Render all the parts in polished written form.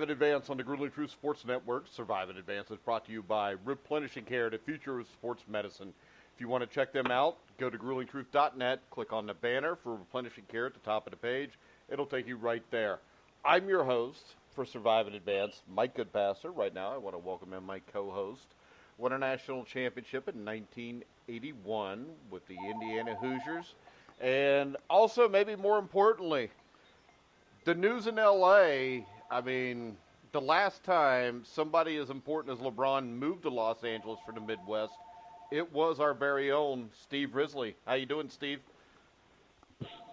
in Advance on the Grueling Truth Sports Network. Survive in Advance is brought to you by Replenishing Care, the future of sports medicine. If you want to check them out, go to gruelingtruth.net, click on the banner for Replenishing Care at the top of the page. It'll take you right there. I'm your host for Survive in Advance, Mike Goodpaster. Right now, I want to welcome in my co-host. Won a national championship in 1981 with the Indiana Hoosiers. And also, maybe more importantly, the news in L.A., I mean, the last time somebody as important as LeBron moved to Los Angeles for the Midwest, it was our very own Steve Risley. How you doing, Steve?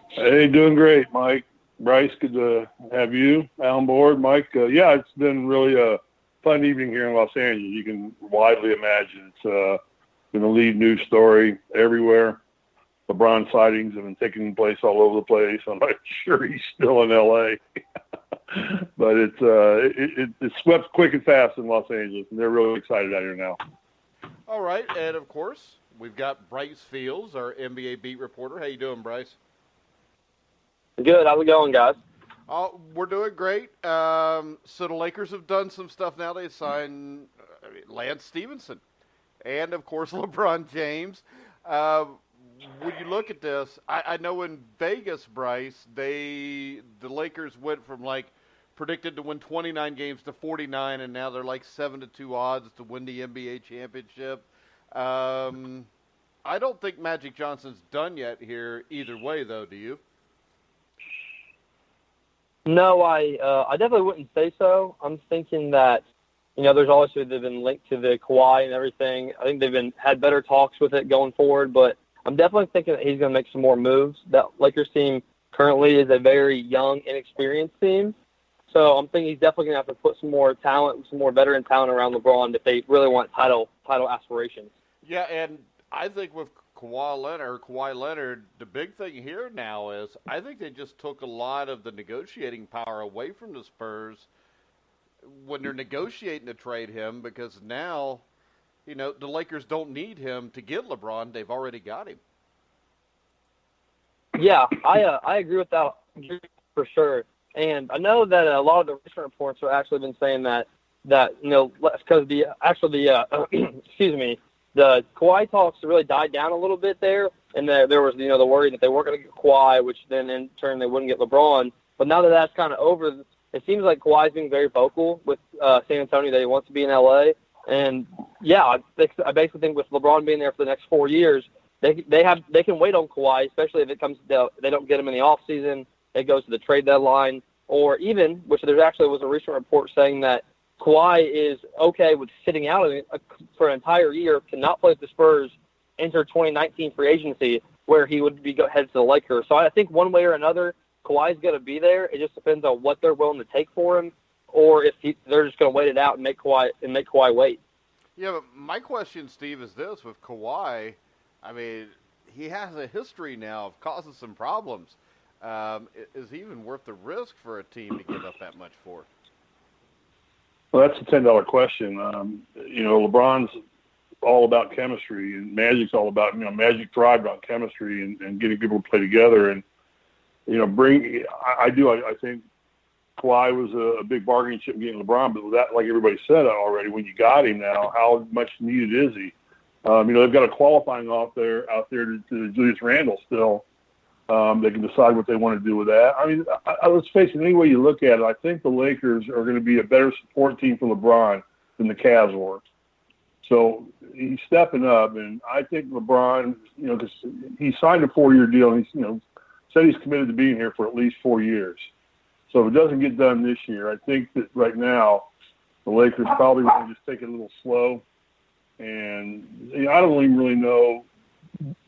Hey, doing great, Mike. Bryce, good to have you on board. Mike, yeah, it's been really a fun evening here in Los Angeles. You can widely imagine it's been a lead news story everywhere. LeBron sightings have been taking place all over the place. I'm not sure he's still in L.A., but it's swept quick and fast in Los Angeles, and they're really excited out here now. All right, and of course, we've got Bryce Fields, our NBA beat reporter. How you doing, Bryce? Good. How's it going, guys? We're doing great. So the Lakers have done some stuff now. They signed Lance Stevenson and, of course, LeBron James. When you look at this, I know in Vegas, Bryce, the Lakers went from predicted to win 29 games to 49, and now they're 7-2 odds to win the NBA championship. I don't think Magic Johnson's done yet here either way, though. Do you? No, I definitely wouldn't say so. I'm thinking that, there's always they've been linked to the Kawhi and everything. I think they've had better talks with it going forward, but I'm definitely thinking that he's going to make some more moves. That Lakers team currently is a very young, inexperienced team. So I'm thinking he's definitely going to have to put some more talent, some more veteran talent around LeBron if they really want title aspirations. Yeah, and I think with Kawhi Leonard, the big thing here now is I think they just took a lot of the negotiating power away from the Spurs when they're negotiating to trade him, because now, the Lakers don't need him to get LeBron. They've already got him. Yeah, I agree with that for sure. And I know that a lot of the recent reports have actually been saying that because excuse me, the Kawhi talks really died down a little bit there, and there was the worry that they weren't going to get Kawhi, which then in turn they wouldn't get LeBron. But now that that's kind of over, it seems like Kawhi's being very vocal with San Antonio that he wants to be in LA. And yeah, I basically think with LeBron being there for the next 4 years, they can wait on Kawhi, especially if it comes to they don't get him in the off season. It goes to the trade deadline, or even, which there actually was a recent report saying that Kawhi is okay with sitting out for an entire year to not play with the Spurs, enter 2019 free agency, where he would be headed to the Lakers. So I think one way or another, Kawhi's going to be there. It just depends on what they're willing to take for him, or if they're just going to wait it out and make Kawhi wait. Yeah, but my question, Steve, is this: with Kawhi, I mean, he has a history now of causing some problems. Is he even worth the risk for a team to give up that much for? Well, that's a $10 question. LeBron's all about chemistry, and Magic's all about, Magic thrived on chemistry and getting people to play together. And, I think Kawhi was a big bargaining chip getting LeBron, but with that, like everybody said already, when you got him now, how much needed is he? They've got a qualifying out there to Julius Randle still. They can decide what they want to do with that. I mean, let's face it, any way you look at it, I think the Lakers are going to be a better support team for LeBron than the Cavs were. So he's stepping up, and I think LeBron, because he signed a 4-year deal, and he's, said he's committed to being here for at least 4 years. So if it doesn't get done this year, I think that right now the Lakers probably want to just take it a little slow. And I don't even really know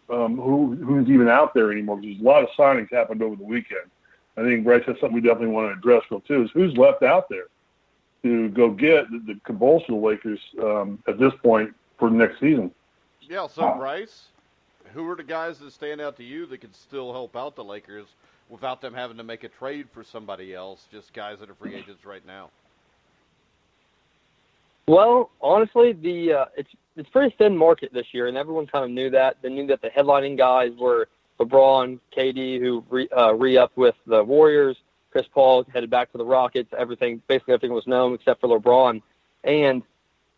who's even out there anymore, because there's a lot of signings happened over the weekend. I think, Bryce, that's something we definitely want to address, too, is who's left out there to go get the bolster the Lakers at this point for the next season. Yeah, so, Bryce, who are the guys that stand out to you that could still help out the Lakers without them having to make a trade for somebody else, just guys that are free agents right now? Well, honestly, it's pretty thin market this year, and everyone kind of knew that. They knew that the headlining guys were LeBron, KD, who re-upped with the Warriors, Chris Paul headed back to the Rockets. Basically everything was known except for LeBron. And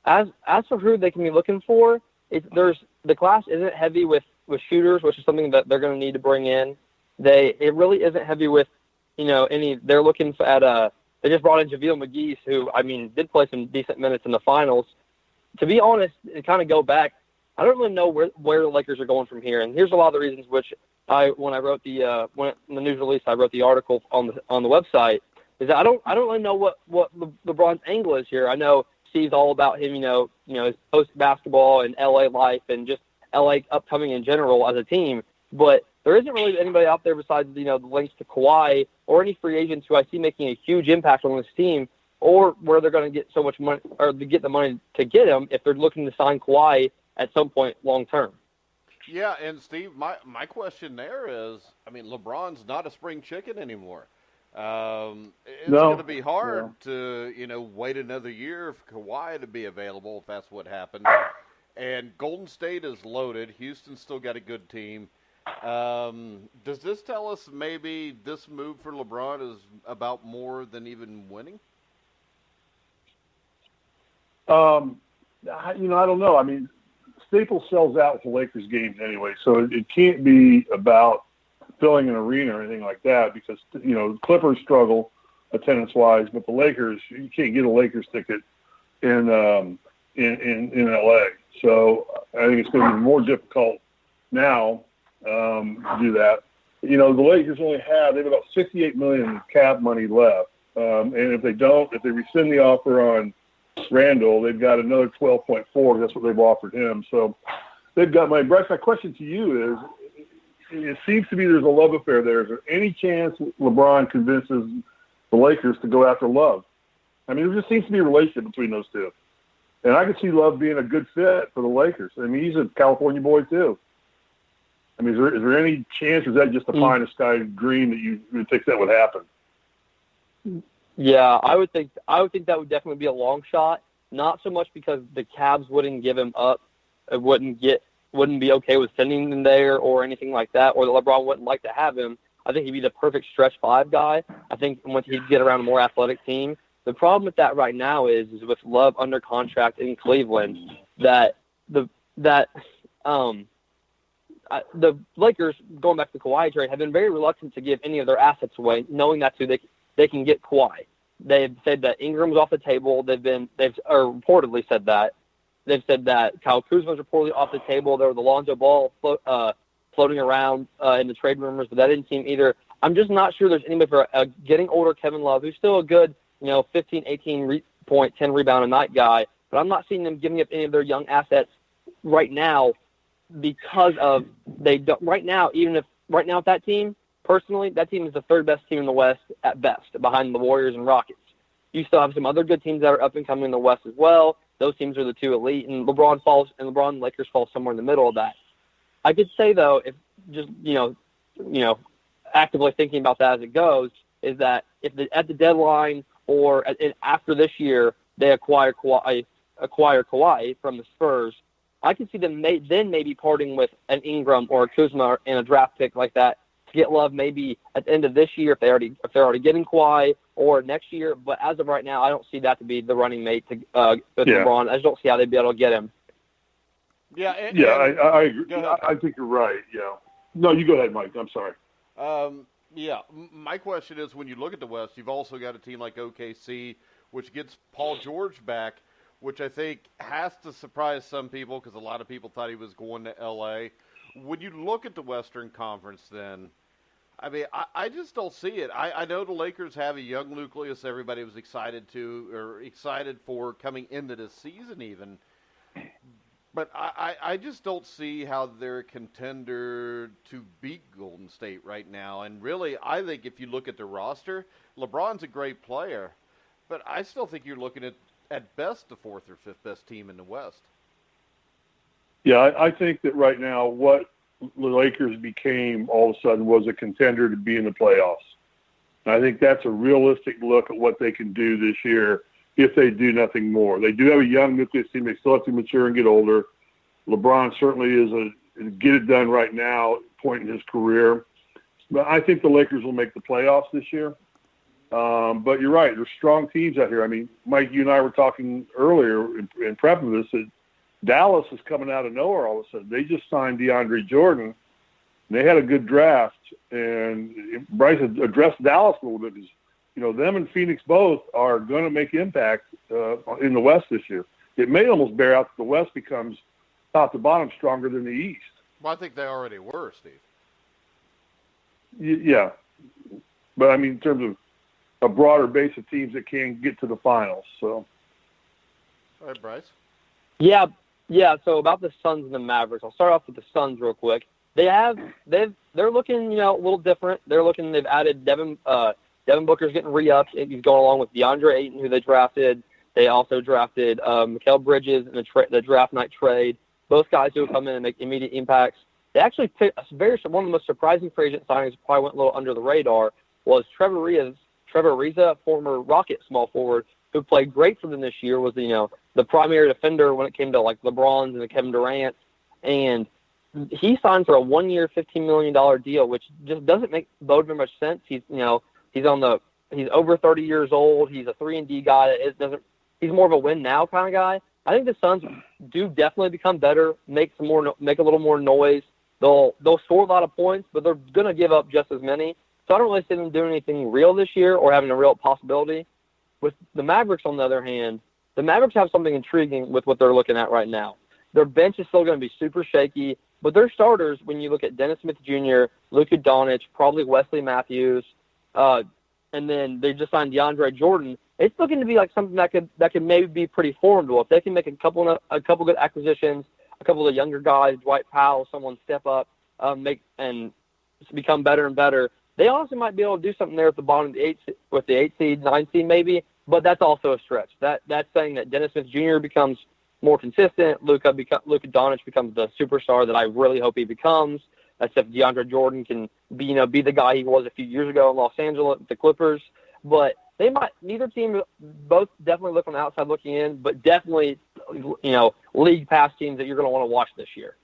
as for who they can be looking for, the class isn't heavy with shooters, which is something that they're going to need to bring in. It really isn't heavy with, they're looking at they just brought in JaVale McGee, who, did play some decent minutes in the finals. To be honest, and kind of go back, I don't really know where the Lakers are going from here. And here's a lot of the reasons which when I wrote the news release, I wrote the article on the website, is that I don't really know what LeBron's angle is here. I know Steve's all about him, his post basketball and LA life and just LA upcoming in general as a team. But there isn't really anybody out there besides, the links to Kawhi or any free agents who I see making a huge impact on this team, or where they're going to get so much money or to get the money to get him if they're looking to sign Kawhi at some point long term. Yeah, and Steve, my question there is, LeBron's not a spring chicken anymore. It's going to be hard to, wait another year for Kawhi to be available if that's what happens. And Golden State is loaded. Houston's still got a good team. Does this tell us maybe this move for LeBron is about more than even winning? I don't know. Staples sells out for Lakers games anyway, so it can't be about filling an arena or anything like that because, the Clippers struggle attendance-wise, but the Lakers, you can't get a Lakers ticket in L.A. So I think it's going to be more difficult now to do that. The Lakers they have about $68 million in cap money left, and if they rescind the offer on Randall, they've got another 12.4. That's what they've offered him. So they've got money. Bryce, my question to you is, it seems to me there's a love affair there. Is there any chance LeBron convinces the Lakers to go after Love? There just seems to be a relationship between those two. And I could see Love being a good fit for the Lakers. He's a California boy too. Is there any chance, or is that just a pie in the sky dream that you think that would happen? Yeah, I would think that would definitely be a long shot. Not so much because the Cavs wouldn't give him up, wouldn't be okay with sending him there or anything like that, or that LeBron wouldn't like to have him. I think he'd be the perfect stretch five guy. I think once he'd get around a more athletic team. The problem with that right now is with Love under contract in Cleveland, that the Lakers, going back to the Kawhi trade, have been very reluctant to give any of their assets away, knowing that they can get Kawhi. They've said that Ingram's off the table. They've reportedly said that. They've said that Kyle Kuzma's reportedly off the table. There was the Lonzo Ball floating around in the trade rumors, but that didn't seem either. I'm just not sure there's anybody for a getting older Kevin Love, who's still a good, 15, 18 point, 10 rebound a night guy, but I'm not seeing them giving up any of their young assets right now because of right now with that team, personally, that team is the third best team in the West at best, behind the Warriors and Rockets. You still have some other good teams that are up and coming in the West as well. Those teams are the two elite, and LeBron and Lakers fall somewhere in the middle of that. I could say, though, if just, actively thinking about that as it goes, is that if at the deadline or after this year they acquire Kawhi from the Spurs, I could see them then maybe parting with an Ingram or a Kuzma and a draft pick like that to get Love maybe at the end of this year if they're already getting Kawhi, or next year. But as of right now, I don't see that to be the running mate to LeBron. I just don't see how they'd be able to get him. Yeah, I agree. I think you're right. Yeah. No, you go ahead, Mike. I'm sorry. Yeah, my question is, when you look at the West, you've also got a team like OKC, which gets Paul George back, which I think has to surprise some people because a lot of people thought he was going to L.A. When you look at the Western Conference then, I just don't see it. I know the Lakers have a young nucleus everybody was excited for coming into this season even. But I just don't see how they're a contender to beat Golden State right now. And really, I think if you look at the roster, LeBron's a great player. But I still think you're looking at best the fourth or fifth best team in the West. Yeah, I think that right now what the Lakers became all of a sudden was a contender to be in the playoffs. And I think that's a realistic look at what they can do this year if they do nothing more. They do have a young nucleus team. They still have to mature and get older. LeBron certainly is a get-it-done right now point in his career. But I think the Lakers will make the playoffs this year. But you're right. There's strong teams out here. I mean, Mike, you and I were talking earlier in prep of this that Dallas is coming out of nowhere all of a sudden. They just signed DeAndre Jordan. And they had a good draft, and Bryce addressed Dallas a little bit because, them and Phoenix both are going to make impact in the West this year. It may almost bear out that the West becomes top to bottom stronger than the East. Well, I think they already were, Steve. Yeah. But, I mean, in terms of a broader base of teams that can get to the finals. So. All right, Bryce. Yeah. So about the Suns and the Mavericks, I'll start off with the Suns real quick. They're looking, a little different. They've added Devin Booker's getting re-upped. He's going along with DeAndre Ayton, who they drafted. They also drafted Mikal Bridges in the draft night trade. Both guys who have come in and make immediate impacts. They actually picked one of the most surprising free agent signings, probably went a little under the radar, was Trevor Ariza, former Rocket small forward, who played great for them this year, was the primary defender when it came to like LeBron's and the Kevin Durant. And he signed for a 1-year, $15 million deal, which just doesn't bode very much sense. He's over 30 years old. He's a 3-and-D guy. He's more of a win now kind of guy. I think the Suns do definitely become better, make a little more noise. They'll score a lot of points, but they're going to give up just as many. So I don't really see them doing anything real this year or having a real possibility. With the Mavericks, on the other hand, the Mavericks have something intriguing with what they're looking at right now. Their bench is still going to be super shaky, but their starters, when you look at Dennis Smith Jr., Luka Doncic, probably Wesley Matthews, and then they just signed DeAndre Jordan, it's looking to be like something that could maybe be pretty formidable. If they can make a couple good acquisitions, a couple of younger guys, Dwight Powell, someone step up, and become better and better, they also might be able to do something there at the bottom of the 8 seed, 9 seed maybe, but that's also a stretch. That's saying that Dennis Smith Jr. becomes more consistent, Luka Doncic becomes the superstar that I really hope he becomes. That's if DeAndre Jordan can be the guy he was a few years ago in Los Angeles with the Clippers. But neither team, both definitely look on the outside looking in, but definitely, league pass teams that you're going to want to watch this year.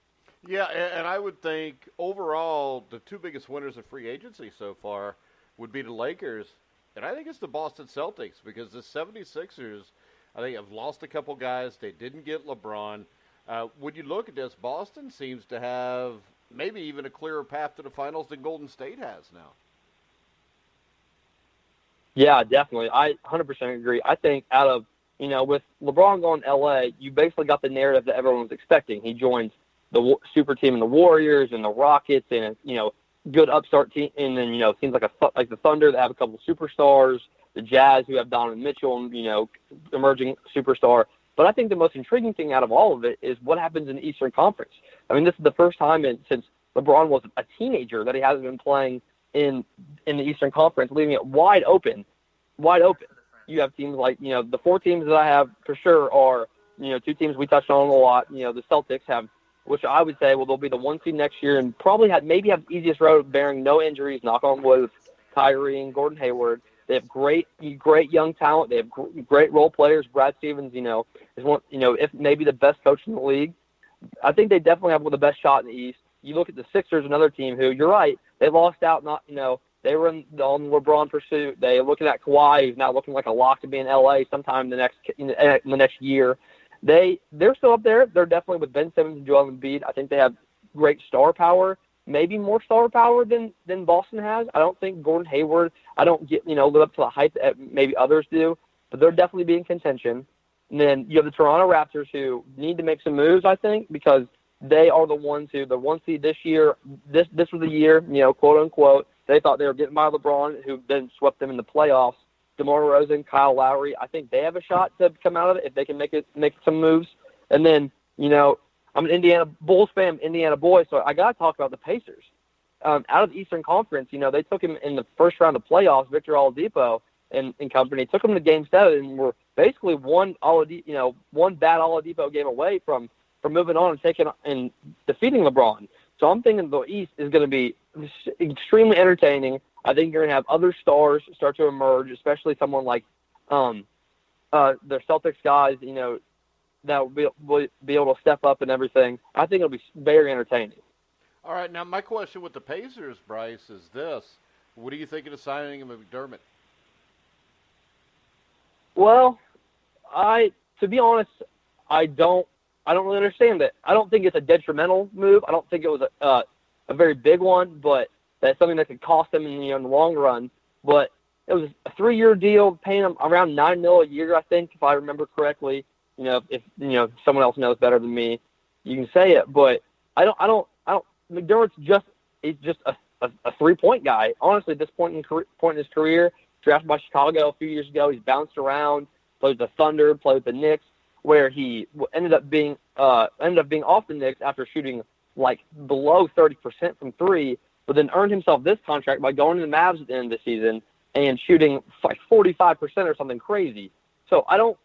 Yeah, and I would think overall the two biggest winners of free agency so far would be the Lakers, and I think it's the Boston Celtics because the 76ers, I think, have lost a couple guys. They didn't get LeBron. When you look at this, Boston seems to have maybe even a clearer path to the finals than Golden State has now. Yeah, definitely. I 100% agree. I think out of, with LeBron going to L.A., you basically got the narrative that everyone was expecting. He joins the super team in the Warriors and the Rockets and, good upstart team. And then, teams like the Thunder that have a couple of superstars, the Jazz who have Donovan Mitchell and, emerging superstar. But I think the most intriguing thing out of all of it is what happens in the Eastern Conference. I mean, this is the first time since LeBron was a teenager that he hasn't been playing in the Eastern Conference, leaving it wide open. You have teams like, the 4 teams that I have for sure are, 2 teams we touched on a lot. The Celtics have, which I would say, they'll be the 1 seed next year and probably have the easiest road bearing no injuries, knock on wood, with Kyrie and Gordon Hayward. They have great young talent. They have great role players. Brad Stevens, is one, if maybe the best coach in the league. I think they definitely have one of the best shot in the East. You look at the Sixers, another team who, you're right, they lost out. They were on LeBron pursuit. They're looking at Kawhi, who's now looking like a lock to be in LA sometime in the next year. They're still up there. They're definitely with Ben Simmons and Joel Embiid. I think they have great star power. Maybe more star power than Boston has. I don't think Gordon Hayward, live up to the hype that maybe others do, but they're definitely being contention. And then you have the Toronto Raptors who need to make some moves, I think, because they are the ones who, the 1 seed this year, this was the year, quote unquote, they thought they were getting by LeBron, who then swept them in the playoffs. DeMar DeRozan, Kyle Lowry, I think they have a shot to come out of it if they can make some moves. And then, I'm an Indiana Bulls fan, Indiana boy, so I got to talk about the Pacers. Out of the Eastern Conference, they took him in the first round of playoffs, Victor Oladipo and company, took him to Game 7 and were basically one bad Oladipo game away from moving on and defeating LeBron. So I'm thinking the East is going to be extremely entertaining. I think you're going to have other stars start to emerge, especially someone like the Celtics guys, that will be able to step up and everything. I think it'll be very entertaining. All right, now my question with the Pacers, Bryce, is this. What do you think of the signing of McDermott? Well, to be honest, I don't really understand it. I don't think it's a detrimental move. I don't think it was a very big one, but that's something that could cost them in the long run. But it was a 3-year deal, paying them around $9 million a year, I think, if I remember correctly. If someone else knows better than me, you can say it. But I don't. McDermott's just a 3-point guy. Honestly, at this point in his career, drafted by Chicago a few years ago, he's bounced around, played with the Thunder, played with the Knicks, where he ended up being off the Knicks after shooting like below 30% from three, but then earned himself this contract by going to the Mavs at the end of the season and shooting like 45% or something crazy. So it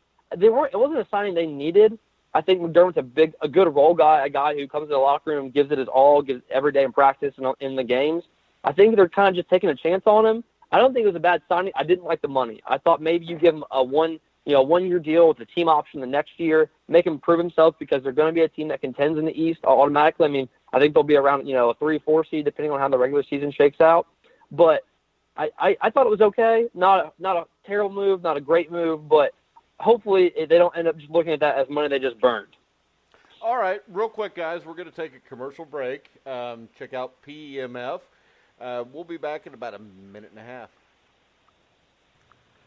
wasn't a signing they needed. I think McDermott's a good role guy, a guy who comes to the locker room, gives it his all, gives every day in practice and in the games. I think they're kind of just taking a chance on him. I don't think it was a bad signing. I didn't like the money. I thought maybe you give him a 1-year deal with a team option the next year, make him prove himself, because they're going to be a team that contends in the East automatically. I mean, I think they'll be around, a 3-4 seed depending on how the regular season shakes out. But I thought it was okay. Not a terrible move, not a great move, but hopefully they don't end up just looking at that as money they just burned. All right, real quick, guys, we're going to take a commercial break. Check out PEMF. We'll be back in about a minute and a half.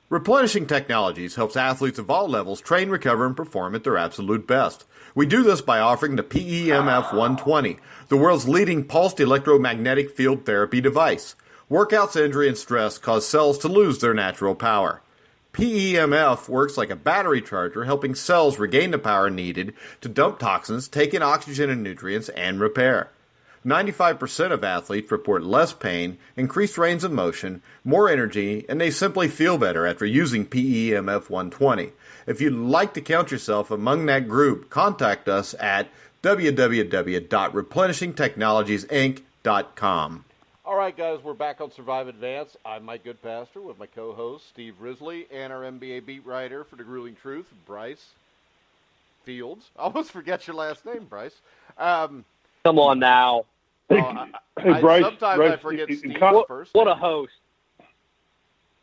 Replenishing Technologies helps athletes of all levels train, recover, and perform at their absolute best. We do this by offering the PEMF 120, the world's leading pulsed electromagnetic field therapy device. Workouts, injury, and stress cause cells to lose their natural power. PEMF works like a battery charger, helping cells regain the power needed to dump toxins, take in oxygen and nutrients, and repair. 95% of athletes report less pain, increased range of motion, more energy, and they simply feel better after using PEMF 120. If you'd like to count yourself among that group, contact us at www.replenishingtechnologiesinc.com. All right, guys, we're back on Survive Advance. I'm Mike Goodpaster with my co-host, Steve Risley, and our NBA beat writer for The Grueling Truth, Bryce Fields. I almost forget your last name, Bryce. Come on now. Bryce, sometimes Bryce, I forget Steve's first What name. a host.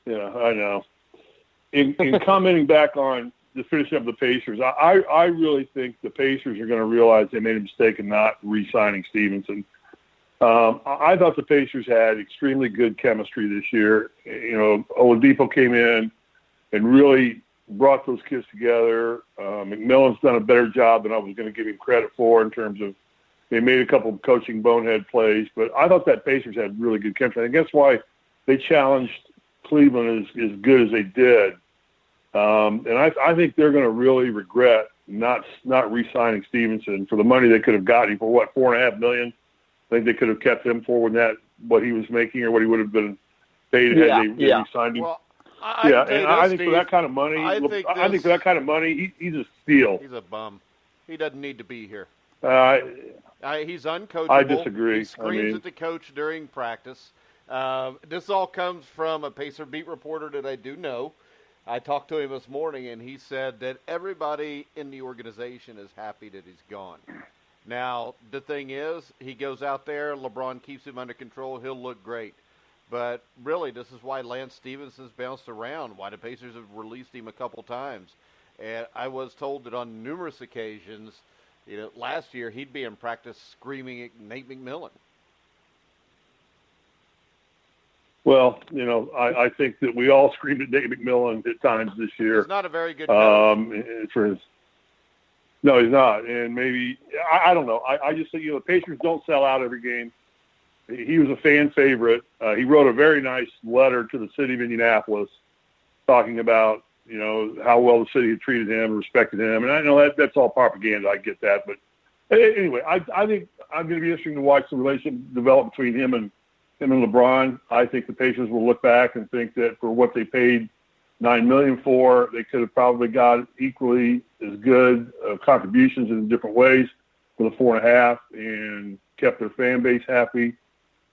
Yeah, I know. In commenting back on the finish up the Pacers, I really think the Pacers are going to realize they made a mistake in not re-signing Stevenson. I thought the Pacers had extremely good chemistry this year. Oladipo came in and really brought those kids together. McMillan's done a better job than I was going to give him credit for in terms of they made a couple of coaching bonehead plays. But I thought that Pacers had really good chemistry. I think that's why they challenged Cleveland as good as they did. And I think they're going to really regret not re-signing Stevenson for the money they could have gotten him for, $4.5 million? I think they could have kept him for what he was making or what he would have been paid had they re-signed him. Well, I think for that kind of money, for that kind of money, he's a steal. He's a bum. He doesn't need to be here. He's uncoachable. I disagree. He screams at the coach during practice. This all comes from a Pacer beat reporter that I do know. I talked to him this morning, and he said that everybody in the organization is happy that he's gone. Now, the thing is, he goes out there, LeBron keeps him under control, he'll look great. But really, this is why Lance Stephenson's bounced around, why the Pacers have released him a couple times. And I was told that on numerous occasions, last year he'd be in practice screaming at Nate McMillan. Well, I think that we all screamed at Nate McMillan at times this year. He's not a very good coach. No, he's not. And maybe, I don't know. I just think, the Pacers don't sell out every game. He was a fan favorite. He wrote a very nice letter to the city of Indianapolis talking about, how well the city had treated him and respected him. And I know that's all propaganda. I get that. But anyway, I think I'm going to be interesting to watch the relationship develop between him and LeBron. I think the Pacers will look back and think that for what they paid $9 million for, they could have probably got equally as good contributions in different ways for the 4.5 and kept their fan base happy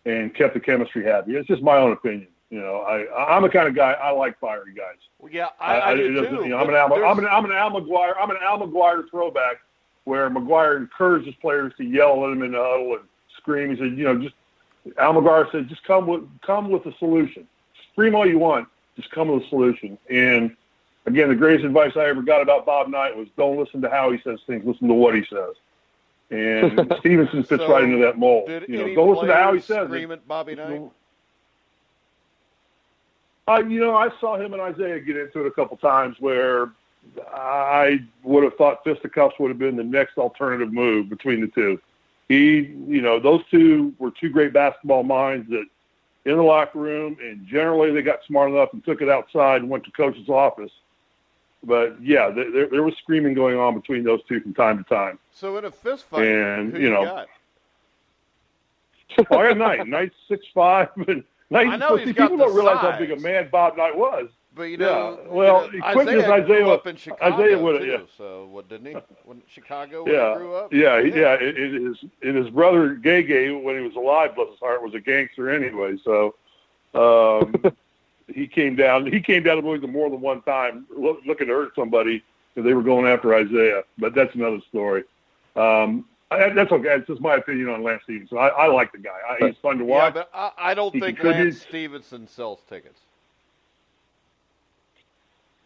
and kept the chemistry happy. It's just my own opinion. I'm the kind of guy, I like fiery guys. Well, yeah, I do too. I'm an Al McGuire. I'm an Al McGuire throwback where McGuire encourages players to yell at him in the huddle and scream. He said, Al McGuire said, just come with a solution. Scream all you want. Just come with a solution. And Again, the greatest advice I ever got about Bob Knight was don't listen to how he says things, listen to what he says. And Stevenson fits right into that mold. Don't listen to how he says scream it. At Bobby Knight? I saw him and Isaiah get into it a couple times where I would have thought fisticuffs would have been the next alternative move between the two. Those two were two great basketball minds that in the locker room, and generally they got smart enough and took it outside and went to coach's office. But, yeah, there was screaming going on between those two from time to time. So in a fist fight, and, who you got? I got Knight. Knight's 6'5", and I know he's got people the don't realize size. how big a man Bob Knight was. But, Isaiah grew up in Chicago, Isaiah would have, too. yeah. So, didn't he? When Chicago Yeah, grew up? yeah. And his brother Gay, when he was alive, bless his heart, was a gangster anyway. So he came down to Louisville more than one time, looking to hurt somebody because they were going after Isaiah. But that's another story. That's okay. It's just my opinion on Lance Stevenson. I like the guy. He's fun to watch. Yeah, but I don't think Lance Stevenson sells tickets.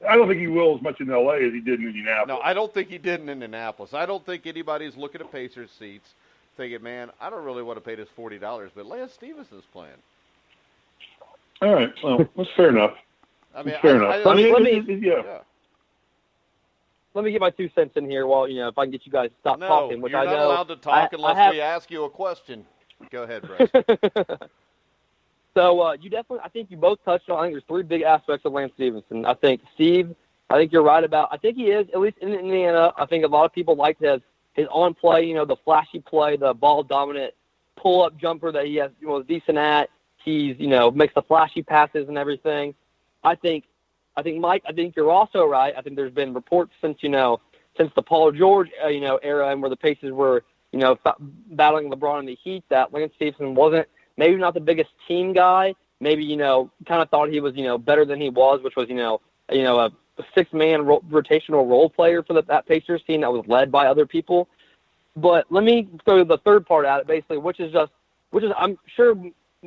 I don't think he will as much in L.A. as he did in Indianapolis. No, I don't think he did in Indianapolis. I don't think anybody's looking at Pacers seats thinking, man, I don't really want to pay this $40, but Lance Stevenson's playing. All right. Well, that's fair enough. I mean, fair enough. Let me get my 2 cents in here while, if I can get you guys to stop talking. Which you're I not know allowed to talk unless we ask you a question. Go ahead, Bryce. So I think you both touched on, I think there's 3 big aspects of Lance Stevenson. I think, Steve, you're right about, I think he is, at least in Indiana, I think a lot of people like his on play, the flashy play, the ball dominant pull-up jumper that he has, decent at. He's, makes the flashy passes and everything. I think, Mike, you're also right. I think there's been reports since the Paul George, era and where the Pacers were, battling LeBron in the Heat that Lance Stevenson wasn't, maybe not the biggest team guy, maybe, kind of thought he was, better than he was, which was, a 6-man rotational role player for that Pacers team that was led by other people. But let me go to the third part at it, basically, which is I'm sure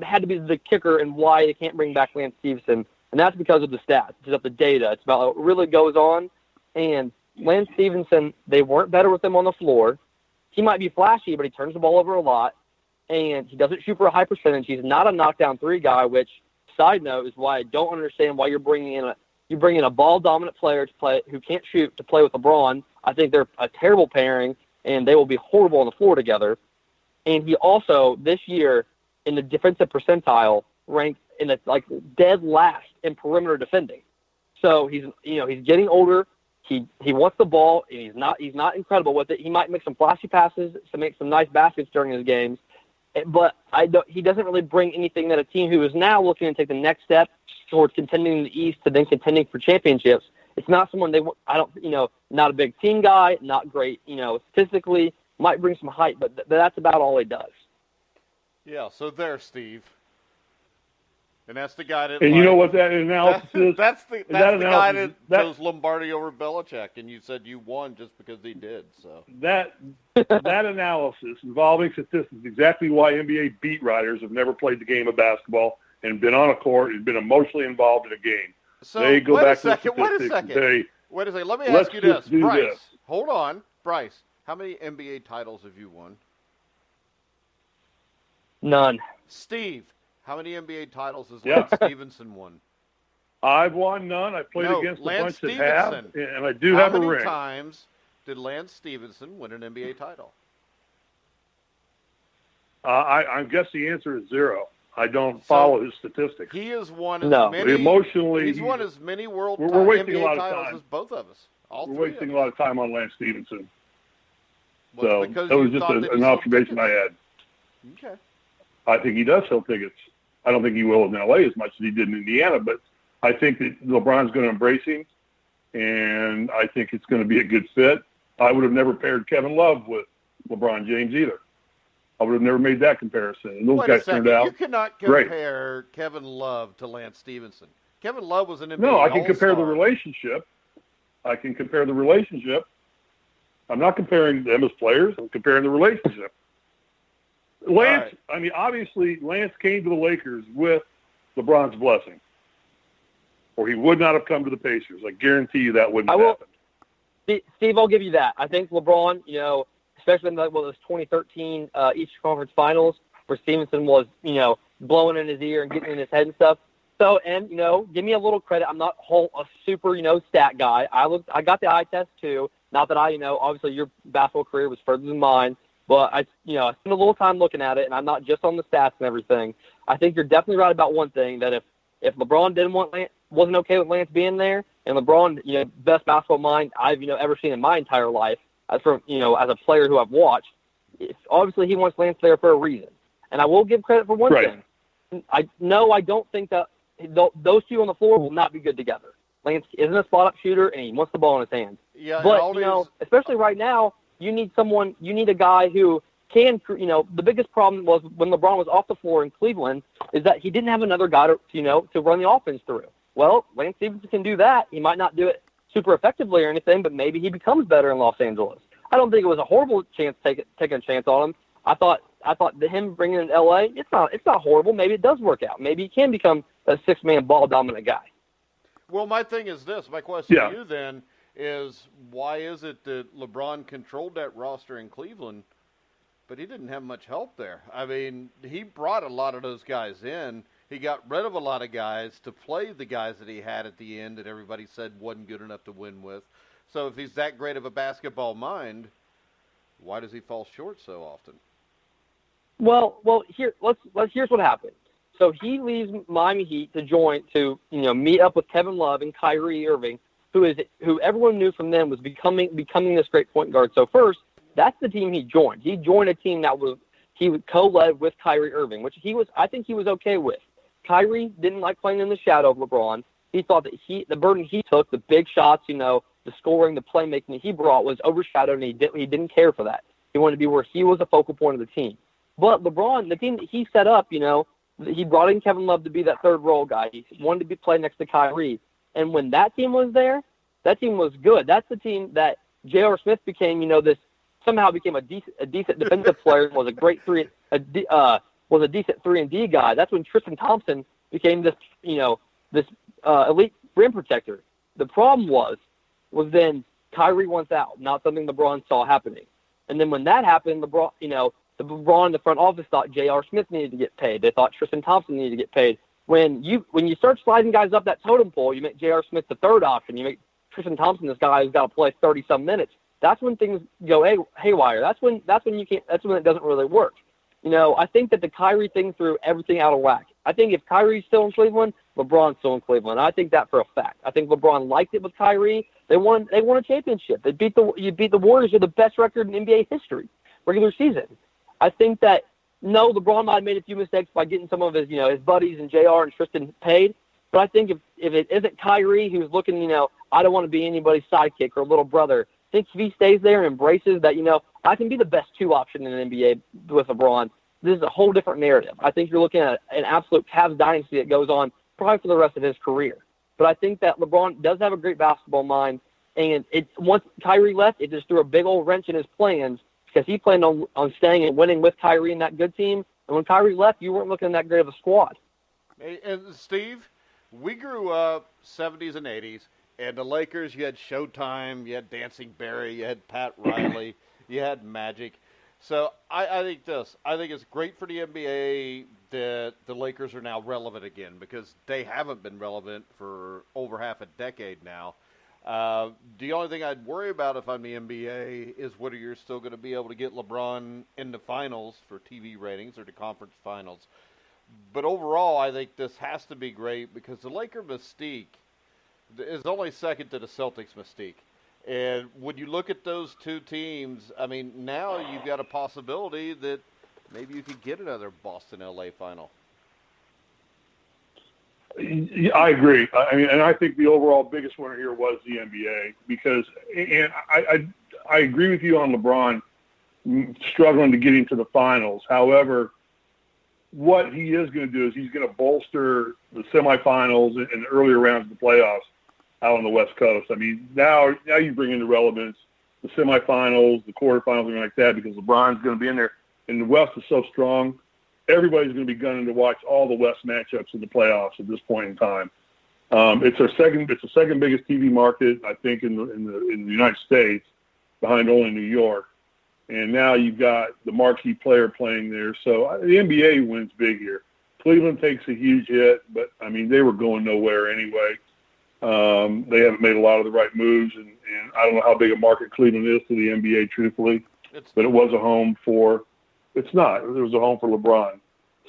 had to be the kicker and why they can't bring back Lance Stevenson. And that's because of the stats. It's about the data. It's about what really goes on. And Lance Stevenson, they weren't better with him on the floor. He might be flashy, but he turns the ball over a lot. And he doesn't shoot for a high percentage. He's not a knockdown 3 guy, which, side note, is why I don't understand why you're bringing in a ball-dominant player to play who can't shoot to play with LeBron. I think they're a terrible pairing, and they will be horrible on the floor together. And he also, this year, in the defensive percentile, ranked in the dead last in perimeter defending. So he's getting older. He wants the ball. And he's not incredible with it. He might make some flashy passes to make some nice baskets during his games, but he doesn't really bring anything that a team who is now looking to take the next step towards contending in the East to then contending for championships. It's not someone not a big team guy, not great, statistically, might bring some height, but that's about all he does. Yeah, so there's Steve. And that's the guy that. And you know what that analysis is? That's the guy that chose Lombardi over Belichick, and you said you won just because he did. So that analysis involving statistics is exactly why NBA beat writers have never played the game of basketball and been on a court and been emotionally involved in a game. So they go back to the statistics. Wait a second. Let me ask you this, Bryce. Hold on, Bryce. How many NBA titles have you won? None. Steve. How many NBA titles has Lance Stevenson won? I've won none. I played against Lance a bunch Stevenson. that have, and I do have a ring. How many times did Lance Stevenson win an NBA title? I guess the answer is 0. I don't follow his statistics. He has won as many. Emotionally, he's won as many we're wasting NBA a lot of titles time. as both of us. We're wasting a lot of time on Lance Stevenson. Well, so that was just an observation I had. Okay. I think he does sell tickets. I don't think he will in L.A. as much as he did in Indiana, but I think that LeBron's going to embrace him, and I think it's going to be a good fit. I would have never paired Kevin Love with LeBron James either. I would have never made that comparison. And those guys turned out You cannot compare Kevin Love to Lance Stevenson. Kevin Love was an NBA No, I can compare the All-Star. relationship. I'm not comparing them as players. I'm comparing the relationship. Lance, right. obviously, Lance came to the Lakers with LeBron's blessing. or he would not have come to the Pacers. I guarantee you that wouldn't have happened. Steve, I'll give you that. I think LeBron, especially in those 2013 Eastern Conference Finals, where Stevenson was, blowing in his ear and getting in his head and stuff. So, and, give me a little credit. I'm not a super, stat guy. I got the eye test too. Not that obviously your basketball career was further than mine, but I spent a little time looking at it, and I'm not just on the stats and everything. I think you're definitely right about one thing, that if LeBron wasn't okay with Lance being there, and LeBron, best basketball mind I've, ever seen in my entire life, as a player who I've watched, obviously he wants Lance there for a reason. And I will give credit for one thing. I don't think that those two on the floor will not be good together. Lance isn't a spot-up shooter, and he wants the ball in his hands. Yeah, but, especially right now, you need a guy who can, the biggest problem was when LeBron was off the floor in Cleveland is that he didn't have another guy to run the offense through. Well, Lance Stevenson can do that. He might not do it super effectively or anything, but maybe he becomes better in Los Angeles. I don't think it was a horrible chance taking a chance on him. I thought that him bringing him to LA, it's not horrible. Maybe it does work out. Maybe he can become a six-man ball dominant guy. Well, my thing is this. My question to you then is, why is it that LeBron controlled that roster in Cleveland, but he didn't have much help there? I mean, he brought a lot of those guys in. He got rid of a lot of guys to play the guys that he had at the end that everybody said wasn't good enough to win with. So if he's that great of a basketball mind, why does he fall short so often? Well, here's what happened. So he leaves Miami Heat to meet up with Kevin Love and Kyrie Irving, who everyone knew from them was becoming this great point guard. So first, that's the team he joined. He joined a team he was co-led with Kyrie Irving, which I think he was okay with. Kyrie didn't like playing in the shadow of LeBron. He thought that the burden he took, the big shots, the scoring, the playmaking that he brought was overshadowed, and he didn't care for that. He wanted to be where he was the focal point of the team. But LeBron, the team that he set up, he brought in Kevin Love to be that third role guy. He wanted to play next to Kyrie. And when that team was there, that team was good. That's the team that J.R. Smith became, somehow became a decent defensive player, was a great was a decent 3-and-D guy. That's when Tristan Thompson became this elite rim protector. The problem was then Kyrie wants out, not something LeBron saw happening. And then when that happened, LeBron in the front office thought J.R. Smith needed to get paid. They thought Tristan Thompson needed to get paid. When you start sliding guys up that totem pole, you make J.R. Smith the third option. You make Tristan Thompson this guy who's got to play 30-some minutes. That's when things go haywire. That's when it doesn't really work. I think that the Kyrie thing threw everything out of whack. I think if Kyrie's still in Cleveland, LeBron's still in Cleveland. I think that for a fact. I think LeBron liked it with Kyrie. They won a championship. You beat the Warriors with the best record in NBA history, regular season. I think that LeBron might have made a few mistakes by getting some of his his buddies and JR and Tristan paid. But I think if it isn't Kyrie who's looking, I don't want to be anybody's sidekick or little brother. I think if he stays there and embraces that, I can be the best two option in the NBA with LeBron, this is a whole different narrative. I think you're looking at an absolute Cavs dynasty that goes on probably for the rest of his career. But I think that LeBron does have a great basketball mind, and once Kyrie left, it just threw a big old wrench in his plans because he planned on staying and winning with Kyrie and that good team. And when Kyrie left, you weren't looking at that great of a squad. Hey, and Steve, we grew up 70s and 80s, and the Lakers, you had Showtime, you had Dancing Barry, you had Pat Riley, you had Magic. So I think it's great for the NBA that the Lakers are now relevant again because they haven't been relevant for over half a decade now. The only thing I'd worry about if I'm the NBA is whether you're still going to be able to get LeBron in the finals for TV ratings or the conference finals. But overall, I think this has to be great because the Laker mystique is only second to the Celtics mystique. And when you look at those two teams, I mean, now you've got a possibility that maybe you could get another Boston-LA final. I agree. And I think the overall biggest winner here was the NBA because, and I agree with you on LeBron struggling to get into the finals. However, what he is going to do is he's going to bolster the semifinals and the earlier rounds of the playoffs out on the West Coast. I mean, now you bring in the relevance, the semifinals, the quarterfinals, and like that, because LeBron's going to be in there. And the West is so strong, everybody's going to be gunning to watch all the West matchups in the playoffs at this point in time. It's the second biggest TV market, I think, in the United States, behind only New York. And now you've got the marquee player playing there. So the NBA wins big here. Cleveland takes a huge hit, but, I mean, they were going nowhere anyway. They haven't made a lot of the right moves, and I don't know how big a market Cleveland is to the NBA, truthfully. But it was a home for – it's not. It was a home for LeBron.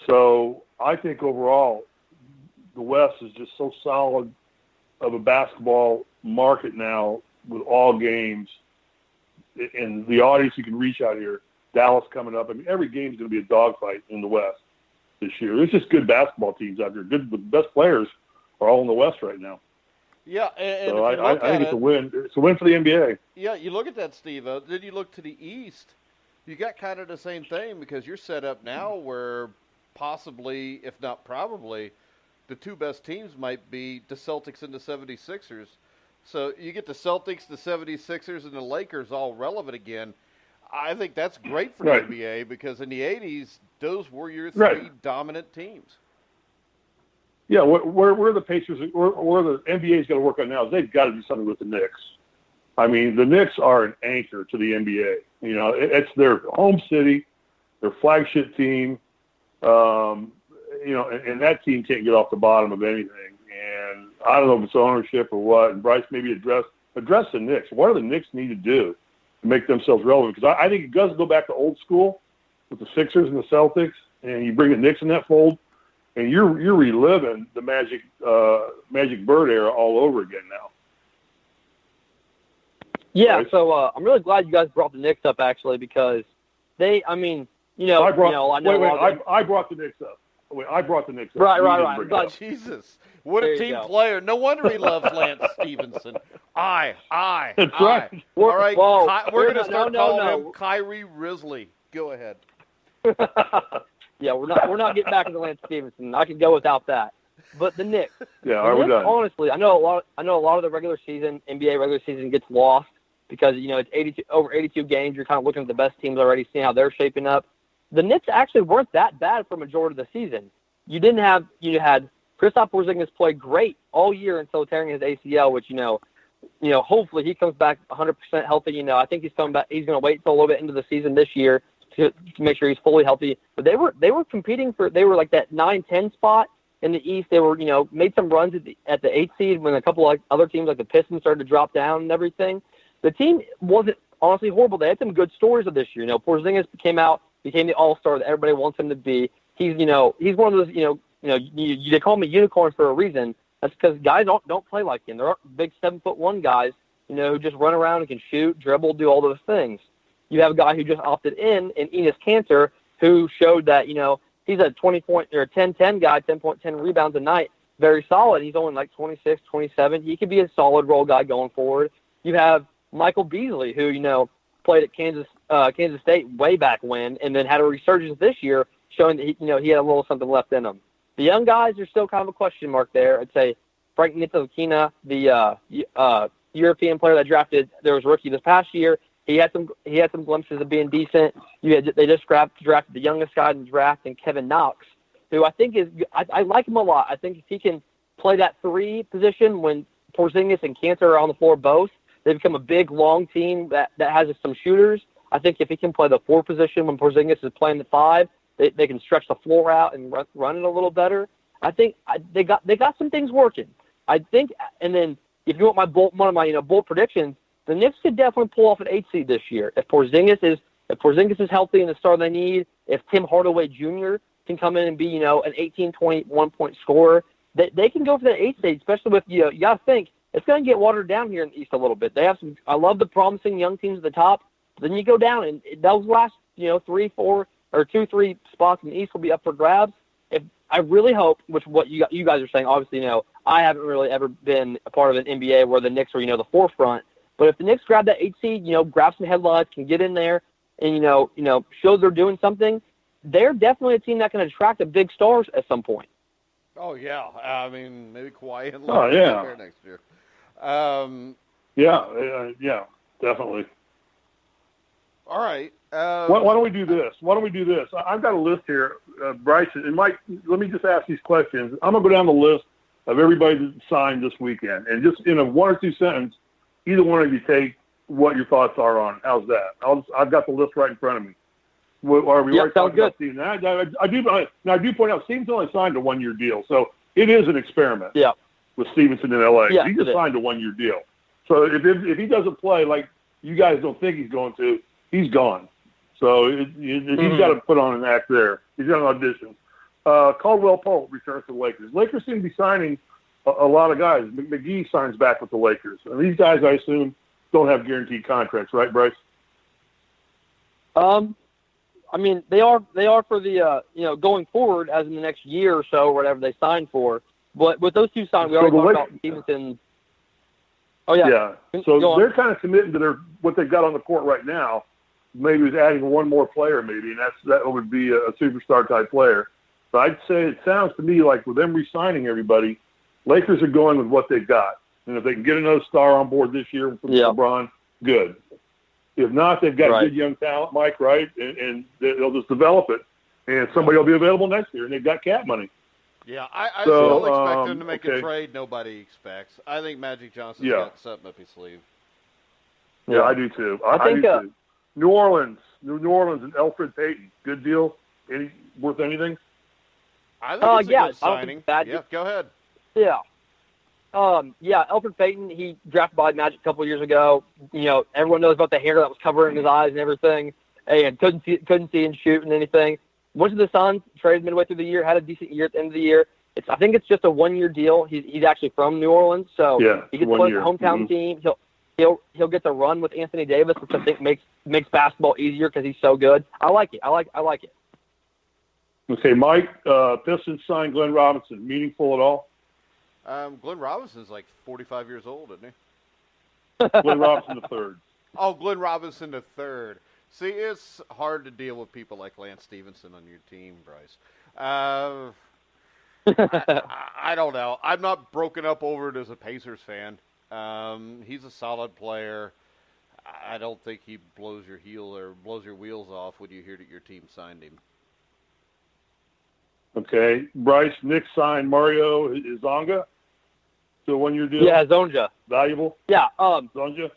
So I think overall the West is just so solid of a basketball market now with all games. And the audience you can reach out here, Dallas coming up. I mean, every game is going to be a dogfight in the West this year. There's just good basketball teams out there. The best players are all in the West right now. Yeah, and so I think it's a win. It's a win for the NBA. Yeah, you look at that, Steve. Then you look to the East. You got kind of the same thing because you're set up now where possibly, if not probably, the two best teams might be the Celtics and the 76ers. So you get the Celtics, the 76ers, and the Lakers all relevant again. I think that's great for the NBA because in the 80s, those were your three dominant teams. Yeah, where the Pacers, where the NBA's got to work on now is they've got to do something with the Knicks. I mean, the Knicks are an anchor to the NBA. You know, it's their home city, their flagship team. You know, and that team can't get off the bottom of anything. And I don't know if it's ownership or what. And Bryce maybe address the Knicks. What do the Knicks need to do to make themselves relevant? Because I think it does go back to old school with the Sixers and the Celtics, and you bring the Knicks in that fold, and you're reliving the Magic Bird era all over again now. Yeah, right? So I'm really glad you guys brought the Knicks up, actually, because I brought the Knicks up. Wait, I brought the Knicks up. Right. Jesus. What a team player. No wonder he loves Lance Stevenson. That's right. All right, Whoa, we're going to start calling him Kyrie Risley. Go ahead. Yeah, we're not getting back into Lance Stevenson. I can go without that. But the Knicks. Yeah, we're done. Honestly, I know a lot of the NBA regular season gets lost because, you know, it's over 82 games. You're kind of looking at the best teams already, seeing how they're shaping up. The Knicks actually weren't that bad for a majority of the season. You had Kristaps Porzingis play great all year until tearing his ACL, which, you know, hopefully he comes back 100% healthy. You know, I think he's coming back. He's going to wait until a little bit into the season this year to make sure he's fully healthy. But they were competing they were like that 9-10 spot in the East. They were, you know, made some runs at the 8th seed when a couple of other teams like the Pistons started to drop down and everything. The team wasn't honestly horrible. They had some good stories of this year. You know, Porzingis became the all-star that everybody wants him to be. He's one of those, they call him a unicorn for a reason. That's because guys don't play like him. There aren't big 7'1" guys, you know, who just run around and can shoot, dribble, do all those things. You have a guy who just opted in Enes Kanter, who showed that, you know, he's a 20-point or 10-10 guy, 10.10 rebounds a night, very solid. He's only like 26, 27. He could be a solid role guy going forward. You have Michael Beasley, who, you know, played at Kansas State way back when, and then had a resurgence this year, showing that he had a little something left in him. The young guys are still kind of a question mark there. I'd say Frank Ntilikina, the European player that drafted, there was rookie this past year. He had some glimpses of being decent. They just drafted the youngest guy in the draft, and Kevin Knox, who I think I like him a lot. I think if he can play that 3 position when Porzingis and Kanter are on the floor both, they become a big, long team that has some shooters. I think if he can play the 4 position when Porzingis is playing the 5, they can stretch the floor out and run it a little better. I think they got some things working. I think, and then if you want one of my bold predictions, the Knicks could definitely pull off an 8 seed this year if Porzingis is healthy and the star they need. If Tim Hardaway Jr. can come in and be an 18, 21 point scorer, they can go for that 8 seed. Especially with you got to think it's going to get watered down here in the East a little bit. They have some. I love the promising young teams at the top. Then you go down, and those last 3, 4, or 2, 3 spots in the East will be up for grabs. If I really hope, which what you guys are saying, obviously, I haven't really ever been a part of an NBA where the Knicks are the forefront. But if the Knicks grab that 8 seed, grab some headlines, can get in there, and show they're doing something, they're definitely a team that can attract the big stars at some point. Oh yeah, I mean maybe Kawhi and LeBron next year. Yeah, definitely. All right. Why don't we do this? I've got a list here, Bryce. Let me just ask these questions. I'm going to go down the list of everybody that signed this weekend, and just in a one or two sentence, either one of you take what your thoughts are on. How's that? I've got the list right in front of me. Are we already talking about Steven? I do point out Stevens only signed a 1-year deal, so it is an experiment. Yeah. With Stevenson in L.A. Yeah, he just signed a 1-year deal. So if he doesn't play like you guys don't think he's going to, he's gone. So he's got to put on an act there. He's got an audition. Caldwell Pope returns to the Lakers. Lakers seem to be signing a lot of guys. McGee signs back with the Lakers. And these guys, I assume, don't have guaranteed contracts, right, Bryce? I mean, they are for the going forward as in the next year or so, or whatever they signed for. But with those two signed, we already talked about Stevenson. Oh yeah. Yeah. So they're kind of committing to what they've got on the court right now. Maybe is adding one more player, maybe, and that would be a superstar type player. But I'd say it sounds to me like with them re-signing everybody, Lakers are going with what they've got. And if they can get another star on board this year from LeBron, good. If not, they've got good young talent, Mike, right? And they'll just develop it. And somebody will be available next year, and they've got cap money. Yeah, I still expect them to make a trade nobody expects. I think Magic Johnson's got something up his sleeve. Yeah, I do too. I do too. New Orleans and Elfrid Payton. Good deal? Worth anything? I think it's a good signing. Yeah, go ahead. Yeah. Elfrid Payton, he drafted by Magic a couple of years ago. Everyone knows about the hair that was covering his eyes and everything, and couldn't see him shoot and anything. Went to the Suns, traded midway through the year, had a decent year at the end of the year. I think it's just a 1-year deal. He's actually from New Orleans, so he gets to play with the hometown team. He'll get to run with Anthony Davis, which I think makes basketball easier because he's so good. I like it. I like it. Okay, Mike, Pistons signed Glenn Robinson. Meaningful at all? Glenn Robinson's like 45 years old, isn't he? Glenn Robinson III. Oh, Glenn Robinson III. See, it's hard to deal with people like Lance Stevenson on your team, Bryce. I don't know. I'm not broken up over it as a Pacers fan. He's a solid player. I don't think he blows your wheels off when you hear that your team signed him. Okay. Bryce, Knicks signed Mario Zonga to a 1-year deal. Yeah, Zonja. Valuable? Yeah. Zonja?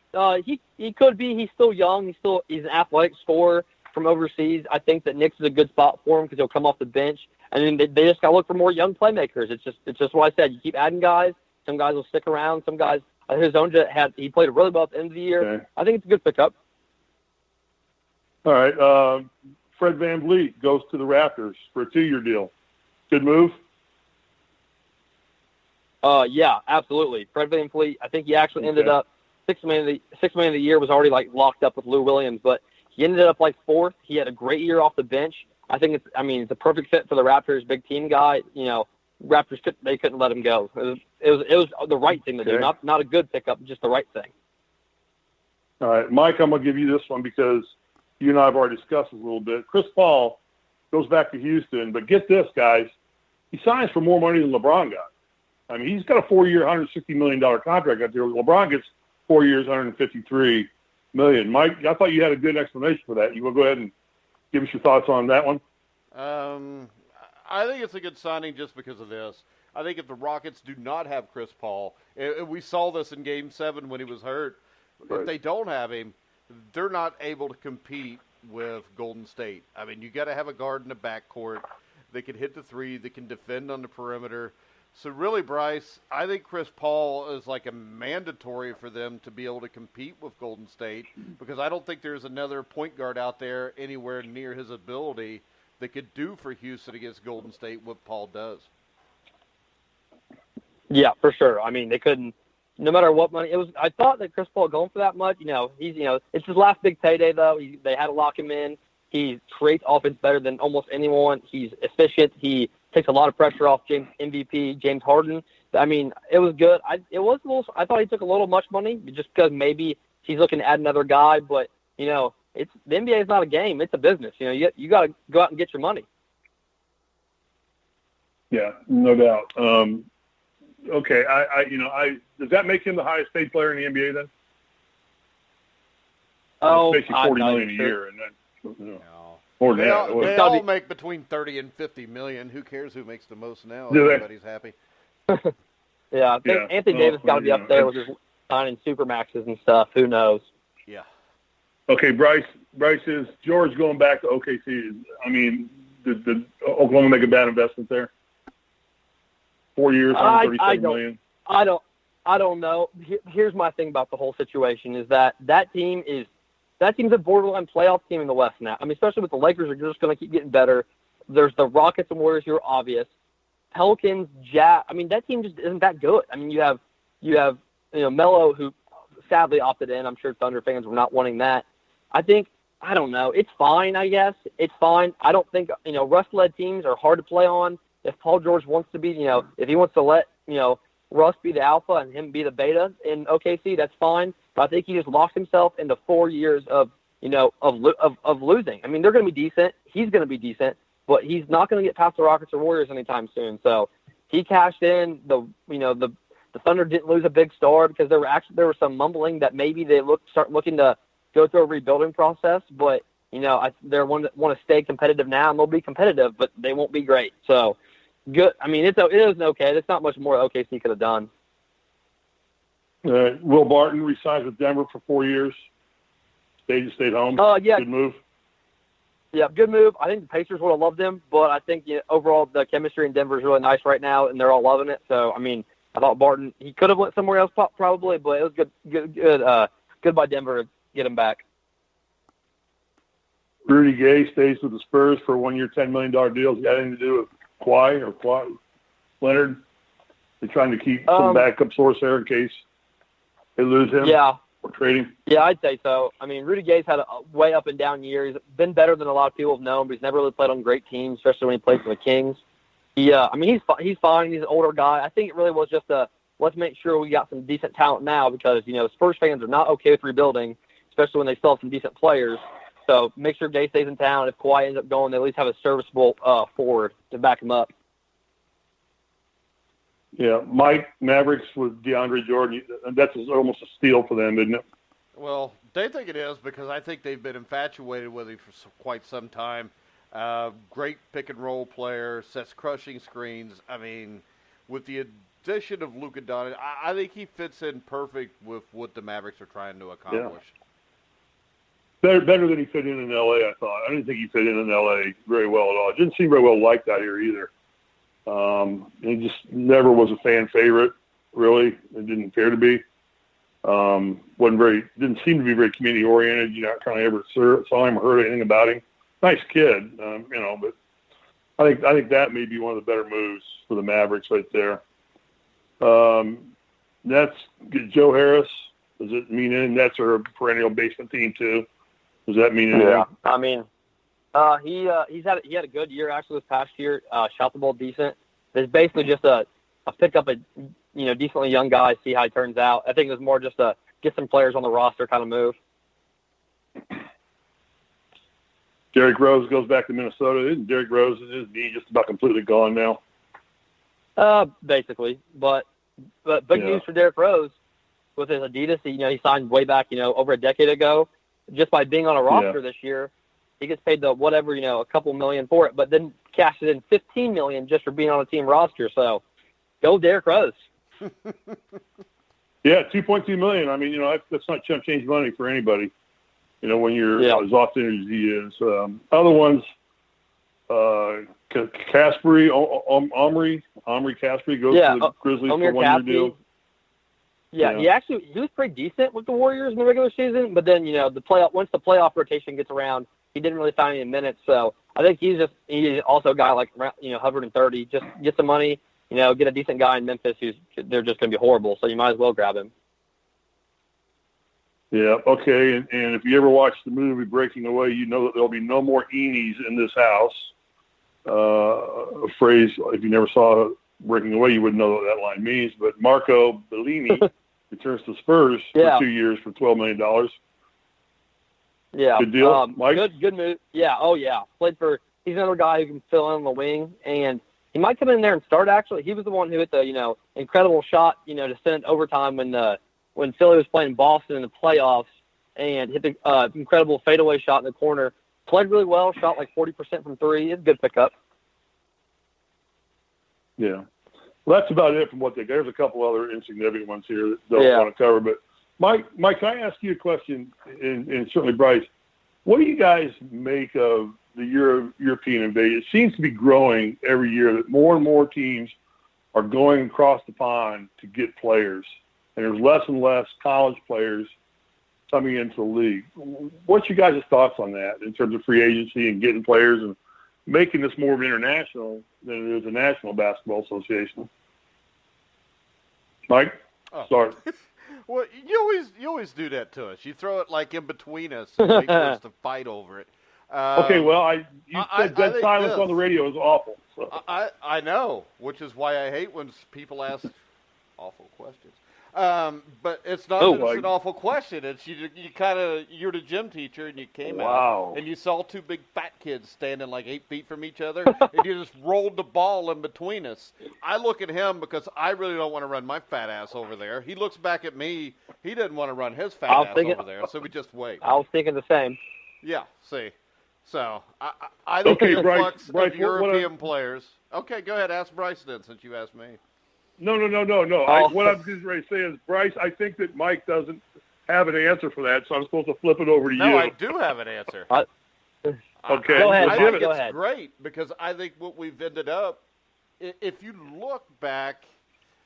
He could be. He's still young. He's an athletic scorer from overseas. I think that Knicks is a good spot for him because he'll come off the bench. And then they just got to look for more young playmakers. It's just what I said. You keep adding guys. Some guys will stick around. Some guys, Zonja he played really well at the end of the year. Okay. I think it's a good pickup. All right. Fred VanVleet goes to the Raptors for a 2-year deal. Good move? Yeah, absolutely. Fred VanVleet, I think he actually ended up $6 million of the year was already like locked up with Lou Williams, but he ended up like 4th. He had a great year off the bench. I think it's a perfect fit for the Raptors, big team guy. Raptors couldn't let him go. It was the right thing to do, not a good pickup, just the right thing. All right, Mike, I'm gonna give you this one because you and I have already discussed it a little bit. Chris Paul goes back to Houston, but get this, guys, he signs for more money than LeBron got. I mean, he's got a 4-year, $160 million contract out there. LeBron gets 4 years, $153 million. Mike, I thought you had a good explanation for that. You want to go ahead and give us your thoughts on that one? I think it's a good signing just because of this. I think if the Rockets do not have Chris Paul, we saw this in Game 7 when he was hurt. Right. If they don't have him, they're not able to compete with Golden State. I mean, you got to have a guard in the backcourt. They can hit the three. They can defend on the perimeter. So really, Bryce, I think Chris Paul is like a mandatory for them to be able to compete with Golden State because I don't think there's another point guard out there anywhere near his ability that could do for Houston against Golden State what Paul does. Yeah, for sure. I mean, they couldn't. No matter what money it was, I thought that Chris Paul going for that much. It's his last big payday though. They had to lock him in. He creates offense better than almost anyone. He's efficient. He takes a lot of pressure off MVP James Harden. I mean, it was good. I thought he took a little much money just because maybe he's looking to add another guy. But the NBA is not a game; it's a business. You got to go out and get your money. Yeah, no doubt. Okay, does that make him the highest paid player in the NBA then? Oh, it's basically $40 million a year, and then more than that. They all make between $30 and $50 million. Who cares who makes the most now? Everybody's happy. Yeah, I think Anthony Davis got to be up there with his signing supermaxes and stuff. Who knows? Yeah. Okay, Bryce is George going back to OKC. I mean, did Oklahoma make a bad investment there? 4 years, $137 million. I don't know. Here's my thing about the whole situation is that team's a borderline playoff team in the West now. I mean, especially with the Lakers are just going to keep getting better. There's the Rockets and Warriors who are obvious. Pelicans, Jazz. I mean, that team just isn't that good. I mean, you have Melo, who sadly opted in. I'm sure Thunder fans were not wanting that. I don't know. It's fine, I guess. It's fine. I don't think, Russ-led teams are hard to play on. If Paul George wants to be, if he wants to let, Russ be the alpha and him be the beta in OKC, that's fine. But I think he just locked himself into 4 years of losing. I mean, they're going to be decent. He's going to be decent, but he's not going to get past the Rockets or Warriors anytime soon. So he cashed in. The Thunder didn't lose a big star because there was some mumbling that maybe they start looking to go through a rebuilding process, but they want to stay competitive now, and they'll be competitive, but they won't be great. So good. I mean, it was okay. There's not much more OKC could have done. Will Barton re-signed with Denver for 4 years. Stayed home. Yeah. Good move. Yeah, good move. I think the Pacers would have loved him, but I think overall the chemistry in Denver is really nice right now, and they're all loving it. So I mean, I thought Barton, he could have went somewhere else probably, but it was good by Denver to get him back. Rudy Gay stays with the Spurs for a 1 year, $10 million deal. Has got anything to do with Kawhi Leonard? They're trying to keep some backup source there in case they lose him. Yeah. Or trade him. Yeah, I'd say so. I mean, Rudy Gay's had a way up and down year. He's been better than a lot of people have known, but he's never really played on great teams, especially when he played for the Kings. I mean, he's fine. He's an older guy. I think it really was just let's make sure we got some decent talent now because, Spurs fans are not okay with rebuilding, especially when they still have some decent players. So make sure Gay stays in town. If Kawhi ends up going, they at least have a serviceable forward to back him up. Yeah, Mike, Mavericks with DeAndre Jordan, that's almost a steal for them, isn't it? Well, they think it is because I think they've been infatuated with him for quite some time. Great pick-and-roll player, sets crushing screens. I mean, with the addition of Luka Doncic, I think he fits in perfect with what the Mavericks are trying to accomplish. Yeah. Better than he fit in L.A., I thought. I didn't think he fit in L.A. very well at all. It didn't seem very well liked out here either. He just never was a fan favorite, really. It didn't appear to be. Didn't seem to be very community oriented. You know, kind of ever saw him or heard anything about him. Nice kid, but I think that may be one of the better moves for the Mavericks right there. Nets get Joe Harris. Does it mean anything? Nets are a perennial basement team too. Does that mean anything? Yeah, I mean, he had a good year actually this past year. Shot the ball decent. It's basically just a pick up a decently young guy, see how he turns out. I think it was more just a get some players on the roster kind of move. Derrick Rose goes back to Minnesota. Isn't Derrick Rose his knee just about completely gone now? Basically, but big news for Derrick Rose with his Adidas. He signed way back, over a decade ago. Just by being on a roster this year, he gets paid a couple million for it, but then cashes in $15 million just for being on a team roster. So, go Derrick Rose. Yeah, $2.2 million. I mean, that's not chump change money for anybody. When you're as often as he is. Other ones, Caspery, Omri Caspery goes to the Grizzlies for a 1 year deal. Yeah, he was pretty decent with the Warriors in the regular season, but then once the playoff rotation gets around, he didn't really find any minutes. So I think he's also a guy like Hubbard and 30. Just get some money, get a decent guy in Memphis they're just going to be horrible. So you might as well grab him. Yeah, okay, and if you ever watch the movie Breaking Away, you know that there'll be no more Eenies in this house. A phrase, if you never saw Breaking Away, you wouldn't know what that line means. But Marco Bellini returns to Spurs for 2 years for $12 million. Yeah. Good deal, Mike? Good move. Yeah, he's another guy who can fill in on the wing, and he might come in there and start, actually. He was the one who hit the, incredible shot, to send it overtime when Philly was playing Boston in the playoffs and hit the incredible fadeaway shot in the corner. Played really well, shot like 40% from three. It's a good pickup. Yeah. Well, that's about it from what there's a couple other insignificant ones here that don't want to cover. But Mike, can I ask you a question? And certainly Bryce, what do you guys make of the European invasion? It seems to be growing every year that more and more teams are going across the pond to get players, and there's less and less college players coming into the league. What's your guys' thoughts on that in terms of free agency and getting players and making this more of an international than it is a national basketball association? Mike, start. Well, you always do that to us. You throw it like in between us and wait for us to fight over it. Okay, well, you said dead silence on the radio is awful. So. I know, which is why I hate when people ask awful questions. But it's not that it's an awful question. It's you're the gym teacher and you came out and you saw two big fat kids standing like 8 feet from each other and you just rolled the ball in between us. I look at him because I really don't want to run my fat ass over there. He looks back at me. He doesn't want to run his fat ass over there, so we just wait. I was thinking the same. Yeah, see. So, I think the influx of European players. Okay, go ahead. Ask Bryce then, since you asked me. No. What I'm just ready to say is, Bryce, I think that Mike doesn't have an answer for that, so I'm supposed to flip it over to you. No, I do have an answer. Okay. Go ahead, I Mike, think go it's ahead. great because I think what we've ended up, if you look back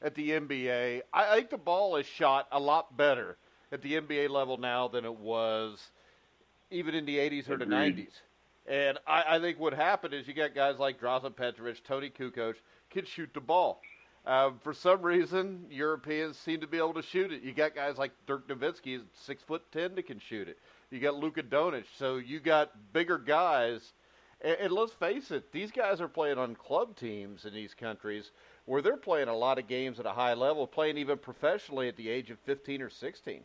at the NBA, I think the ball is shot a lot better at the NBA level now than it was even in the 80s or the 90s. And I think what happened is you got guys like Drazen Petrovic, Tony Kukoc, can shoot the ball. For some reason, Europeans seem to be able to shoot it. You got guys like Dirk Nowitzki, 6'10", that can shoot it. You got Luka Doncic. So you got bigger guys. And let's face it, these guys are playing on club teams in these countries where they're playing a lot of games at a high level, playing even professionally at the age of 15 or 16.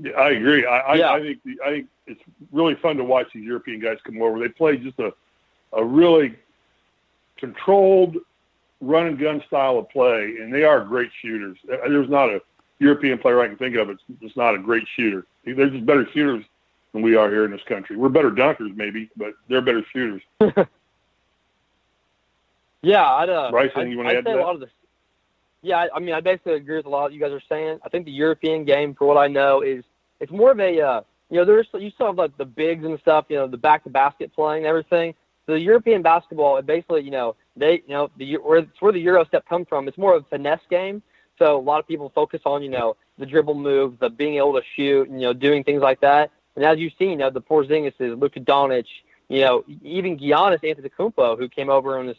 Yeah, I agree. I think it's really fun to watch these European guys come over. They play just a really controlled run and gun style of play, and they are great shooters. There's not a European player I can think of that's not a great shooter. They're just better shooters than we are here in this country. We're better dunkers maybe, but they're better shooters. Yeah, Bryce, anything you want to add to that? A lot of this. Yeah, I mean, I basically agree with a lot of you guys are saying. I think the European game, for what I know, it's more of a you still have like the bigs and stuff, the back to basket playing and everything. So the European basketball, it basically, it's where the Euro step comes from. It's more of a finesse game. So a lot of people focus on, the dribble move, the being able to shoot, and, doing things like that. And as you've seen, the Porzingis, Luka Doncic, even Giannis Antetokounmpo, who came over and is,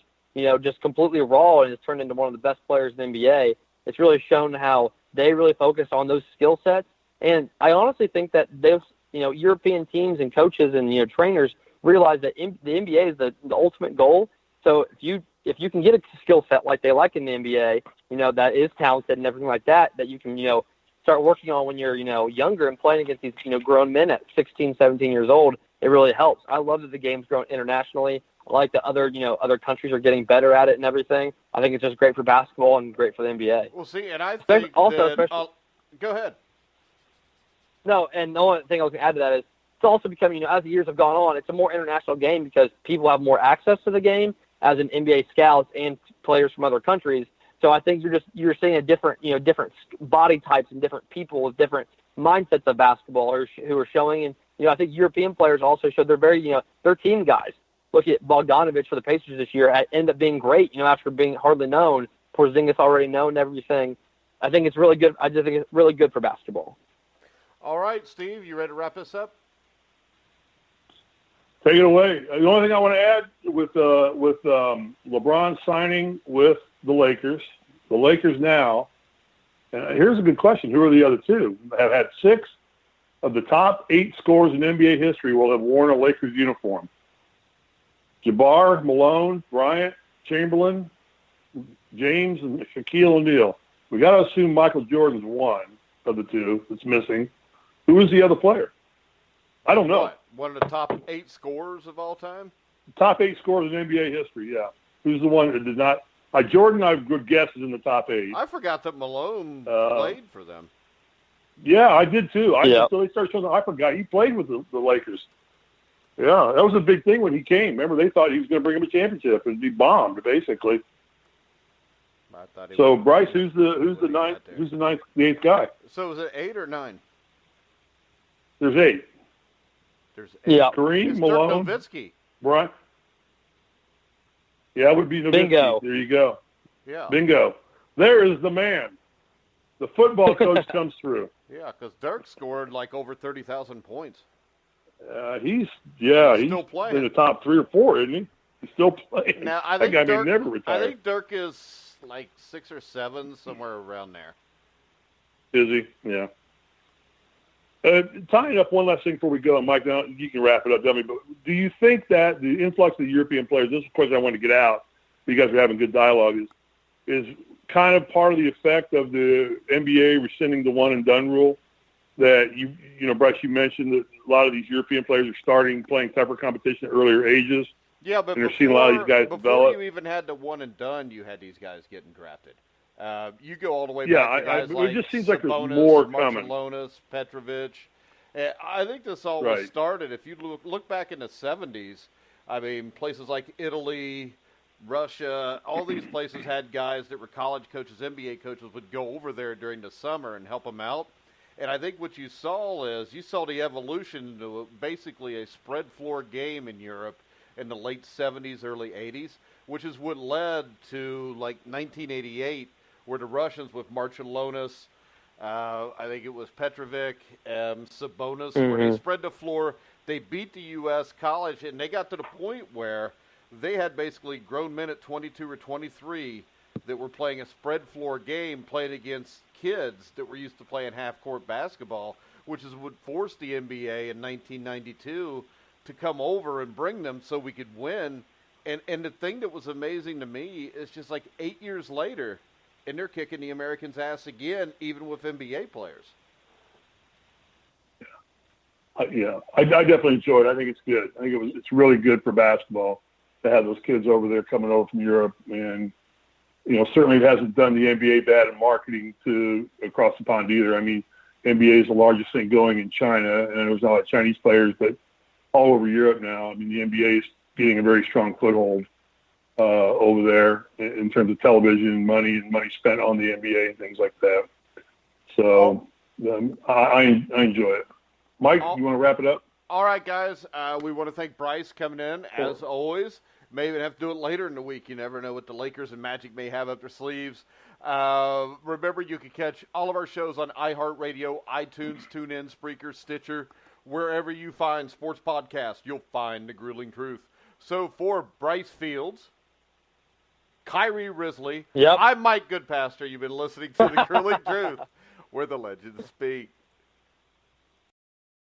just completely raw and has turned into one of the best players in the NBA. It's really shown how they really focus on those skill sets. And I honestly think that those, European teams and coaches and, trainers realize that the NBA is the ultimate goal. So if you can get a skill set like they like in the NBA, that is talented and everything like that you can, start working on when you're, younger and playing against these, grown men at 16, 17 years old, it really helps. I love that the game's grown internationally. I like that other countries are getting better at it and everything. I think it's just great for basketball and great for the NBA. Well, see, and I think go ahead. No, and the only thing I was going to add to that is it's also becoming, as the years have gone on, it's a more international game because people have more access to the game as an NBA scouts and players from other countries. So I think you're seeing a different body types and different people with different mindsets of basketball who are showing. And, I think European players also showed they're very, they're team guys. Look at Bogdanovic for the Pacers this year. Ended up being great, after being hardly known. Porzingis already known and everything. I think it's really good. I just think it's really good for basketball. All right, Steve, you ready to wrap this up? Take it away. The only thing I want to add with LeBron signing with the Lakers now, and here's a good question. Who are the other two? Have had 6 of the top 8 scorers in NBA history will have worn a Lakers uniform. Jabbar, Malone, Bryant, Chamberlain, James, and Shaquille O'Neal. We got to assume Michael Jordan's one of the two that's missing. Who is the other player? I don't know. What? One of the top 8 scorers of all time? Top 8 scorers in NBA history, yeah. Who's the one that did not? Jordan, I would guess, is in the top 8. I forgot that Malone played for them. Yeah, I did too. Until they started showing, I forgot he played with the Lakers. Yeah, that was a big thing when he came. Remember, they thought he was going to bring him a championship, and he bombed basically. I thought he So was Bryce, who's the eighth guy? So is it 8 or 9? There's 8. There's 8. Yeah. Kareem, It's Malone, Dirk Nowitzki. Brian. Yeah, it would be Nowitzki. Bingo. There you go. Yeah. Bingo. There is the man. The football coach comes through. Yeah, because Dirk scored like over 30,000 points. He's still playing. in the top 3 or 4, isn't he? He's still playing. Now I that think guy Dirk, may never retire. I think Dirk is like 6 or 7, somewhere around there. Is he? Yeah. Tying up one last thing before we go, Mike, now you can wrap it up, dummy, but do you think that the influx of the European players, this is a question I wanted to get out, you guys are having good dialogue, is kind of part of the effect of the NBA rescinding the one-and-done rule that, you know, Bryce, you mentioned that a lot of these European players are starting playing tougher competition at earlier ages. Yeah, but and they're seeing a lot of these guys before develop. you even had the one-and-done, you had these guys getting drafted. You go all the way Yeah, back to guys like it just seems like there's Sabonis, more coming. Marciulionis, Petrovic. I think this all Right. started, if you look back in the 70s, I mean, places like Italy, Russia, all these places had guys that were college coaches, NBA coaches would go over there during the summer and help them out. And I think what you saw the evolution to basically a spread floor game in Europe in the late 70s, early 80s, which is what led to like 1988, where the Russians with Marciulionis, I think it was Petrovic, Sabonis, where they spread the floor. They beat the U.S. college, and they got to the point where they had basically grown men at 22 or 23 that were playing a spread floor game, playing against kids that were used to playing half-court basketball, which is what forced the NBA in 1992 to come over and bring them so we could win. And the thing that was amazing to me is just like 8 years later, and they're kicking the Americans' ass again, even with NBA players. Yeah, I definitely enjoyed it. I think it's good. I think it's really good for basketball to have those kids over there coming over from Europe. And, you know, certainly it hasn't done the NBA bad in marketing to across the pond either. I mean, NBA is the largest thing going in China, and there's not a lot of Chinese players, but all over Europe now. I mean, the NBA is getting a very strong foothold over there in terms of television money and money spent on the NBA and things like that. So I enjoy it. Mike, you want to wrap it up? All right, guys. We want to thank Bryce coming in, as always. May even have to do it later in the week. You never know what the Lakers and Magic may have up their sleeves. Remember, you can catch all of our shows on iHeartRadio, iTunes, TuneIn, Spreaker, Stitcher. Wherever you find sports podcasts, you'll find The Grueling Truth. So for Bryce Fields, Kyrie Risley, I'm Mike Goodpaster. You've been listening to The Grueling Truth, where the legends speak.